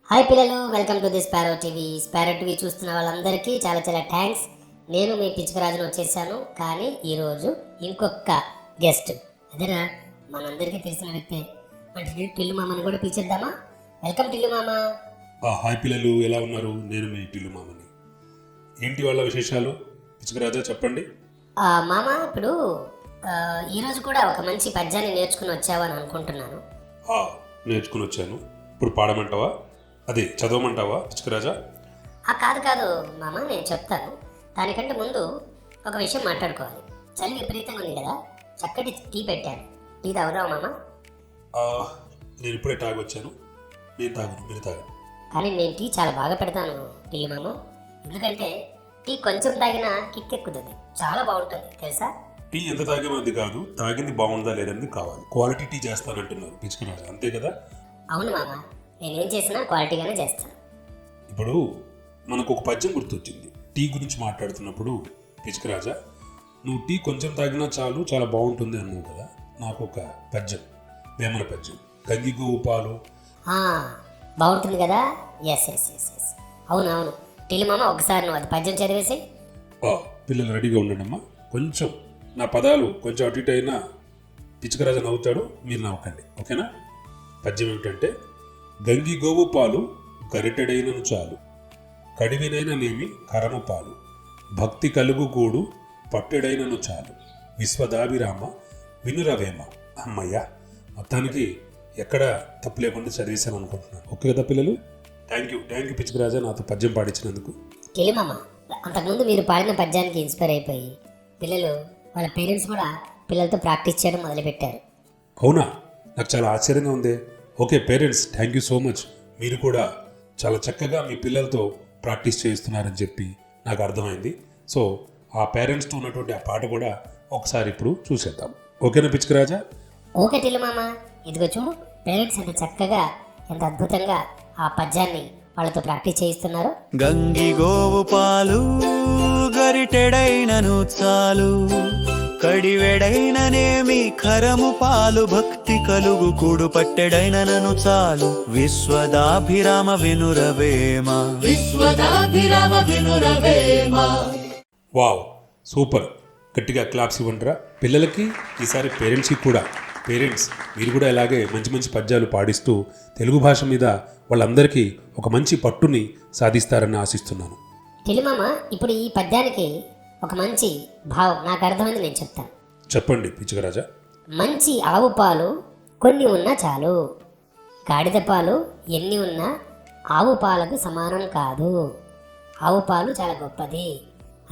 Hi పిల్లలు, welcome to the sparrow TV. Sparrow TV చూస్తున్న వాళ్ళందరికీ చాలా చాలా థ్యాంక్స్. నేను మీ పిచ్చుకరాజును వచ్చేసాను. కానీ ఈరోజు ఇంకొక గెస్ట్, అదేనా మనందరికీ తెలిసిన వ్యక్తే, మన టిల్లు మామని కూడా పిలిచేద్దామా? వెల్కమ్ టిల్లు మామ. హాయ్ పిల్లలు, ఎలా ఉన్నారు? నేను మీ టిల్లు మామని. ఏంటి వాళ్ళ విశేషాలు? పిచ్చుకరాజా చెప్పండి. మామ, ఇప్పుడు ఈరోజు కూడా ఒక మంచి పద్యాన్ని నేర్చుకుని వచ్చావని అనుకుంటున్నాను. నేర్చుకుని వచ్చాను. ఇప్పుడు పాడమంటావా? అదే చదవమంటావా పిచ్చుకరాజా? కాదు మామ, నేను చెప్తాను. దానికంటే ముందు ఒక విషయం మాట్లాడుకోవాలి. చలి విపరీతంగా ఉంది కదా, చక్కటి టీ పెట్టాను. టీ తాగుదాం మామ? నేను ఇప్పుడే తాగొచ్చాను. నేను తాగను, మీరు తాగను. కానీ నేను టీ చాలా బాగా పెడతాను టిల్లు మామ. ఎందుకంటే టీ కొంచెం తాగినా కిక్ ఎక్కుతుంది, చాలా బాగుంటుంది తెలుసా. టీ ఎంత తాగేది కాదు, తాగింది బాగుందా లేదని కావాలి. క్వాలిటీ టీ చేస్తానంటున్నారు పిచ్చుకరాజా, అంతే కదా? అవును మామ, నేనేం చేసినా క్వాలిటీగానే చేస్తాను. ఇప్పుడు మనకు ఒక పద్యం గుర్తొచ్చింది టీ గురించి మాట్లాడుతున్నప్పుడు. పిచ్చుకరాజా, నువ్వు టీ కొంచెం తాగినా చాలు, చాలా బాగుంటుంది అన్నావు కదా. నాకు ఒక పద్యం, వేమన పద్యం, గంగి గోవు పాలు. బాగుంటుంది కదా. ఎస్ ఎస్ ఎస్ ఎస్ అవును టిల్లు మామ, ఒకసారి నువ్వు అది పద్యం చదివేసి. పిల్లలు రెడీగా ఉండండమ్మా. కొంచెం నా పదాలు కొంచెం అటు ఇటు అయినా పిచ్చుకరాజా నవ్వుతాడు, మీరు నవ్వకండి, ఓకేనా? పద్యం ఏమిటంటే, గంగి గోవు పాలు గరిటెడైనను చాలు, కడివినైననేమి కరము పాలు, భక్తి కలుగు కూడు పట్టెడైనను చాలు, విశ్వదాభిరామ వినురవేమ. అమ్మయ్యా, మొత్తానికి ఎక్కడ తప్పు లేకుండా చదివేశాను అనుకుంటున్నాను. ఓకే కదా పిల్లలు? థ్యాంక్ యూ పిచ్చుకరాజా, నాతో పద్యం పాడించినందుకు. టిల్లు మామ, అంతకుముందు మీరు పాడిన పద్యానికి ఇన్స్పైర్ అయిపోయి పిల్లలు వాళ్ళ పేరెంట్స్ కూడా పిల్లలతో ప్రాక్టీస్ చేయడం మొదలుపెట్టారు. అవునా? నాకు చాలా ఆశ్చర్యంగా ఉంది. Okay parents, thank you so much. మీరు కూడా చాలా చక్కగా మీ పిల్లలతో ప్రాక్టీస్ చేస్తున్నారని చెప్పి నాకు అర్థమైంది. సో ఆ పేరెంట్స్తో ఉన్నటువంటి ఆ పాట కూడా ఒకసారి ఇప్పుడు చూసేద్దాం. ఓకేనా పిచ్చుకరాజా? ఓకే టిల్లు మామ, ఇదిగో చూడు, పేరెంట్స్ ఎంత చక్కగా, ఎంత అద్భుతంగా ఆ పద్యాన్ని వాళ్ళతో ప్రాక్టీస్ చేయిస్తున్నారు. గంగి గోవు పాలు గరిటెడైనను చాలు, కడివెడైననేమి కరము పాలు, భక్తి కలుగు కూడు పట్టెడైనను చాలు, విశ్వదాభిరామ వినురవేమ. Wow, super. గట్టిగా క్లాప్స్ ఇవ్వండిరా పిల్లలకి. ఈసారి పేరెంట్స్కి కూడా. పేరెంట్స్, మీరు కూడా ఇలాగే మంచి మంచి పద్యాలు పాడిస్తూ తెలుగు భాష మీద వాళ్ళందరికీ ఒక మంచి పట్టుని సాధిస్తారని ఆశిస్తున్నాను. టిల్లు మామ, ఇప్పుడు ఈ పద్యానికి ఒక మంచి భావం నాకు అర్థమైంది, నేను చెప్తాను. చెప్పండి పిచ్చుకరాజా. మంచి ఆవు పాలు కొన్ని ఉన్నా చాలు, గాడిద పాలు ఎన్ని ఉన్నా ఆవు పాలకు సమానం కాదు. ఆవు పాలు చాలా గొప్పది.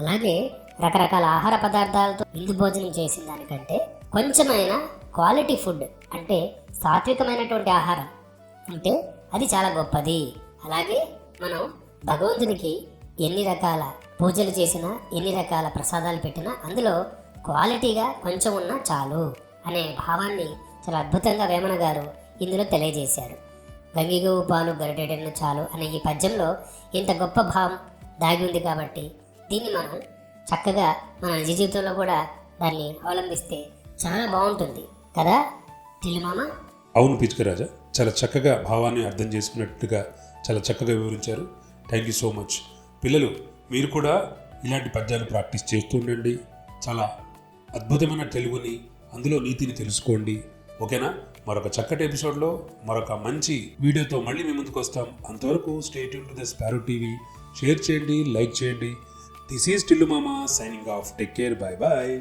అలాగే రకరకాల ఆహార పదార్థాలతో విందు భోజనం చేసిన దానికంటే కొంచెమైనా క్వాలిటీ ఫుడ్, అంటే సాత్వికమైనటువంటి ఆహారం అంటే అది చాలా గొప్పది. అలాగే మనం భగవంతునికి ఎన్ని రకాల పూజలు చేసినా, ఎన్ని రకాల ప్రసాదాలు పెట్టినా అందులో క్వాలిటీగా కొంచెం ఉన్నా చాలు అనే భావాన్ని చాలా అద్భుతంగా వేమన గారు ఇందులో తెలియజేశారు. గంగిగోవు పాలు గరిటెడైనను చాలు అనే ఈ పద్యంలో ఇంత గొప్ప భావం దాగి ఉంది కాబట్టి దీన్ని మనం చక్కగా మన నిజ జీవితంలో కూడా దాన్ని అవలంబిస్తే చాలా బాగుంటుంది కదా టిల్లు మామ? అవును పిచ్చుకరాజా, చాలా చక్కగా భావాన్ని అర్థం చేసుకున్నట్టుగా చాలా చక్కగా వివరించారు. Thank you so much. పిల్లలు, మీరు కూడా ఇలాంటి పద్యాలు ప్రాక్టీస్ చేస్తూ ఉండండి. చాలా అద్భుతమైన తెలుగుని, అందులో నీతిని తెలుసుకోండి. ఓకేనా? మరొక చక్కటి ఎపిసోడ్లో మరొక మంచి వీడియోతో మళ్ళీ మీ ముందుకు వస్తాం. అంతవరకు stay tune to the Sparrow TV. Share చేయండి, లైక్ చేయండి. దిస్ ఈజ్ టిల్లు మామ signing off. Take care, bye bye.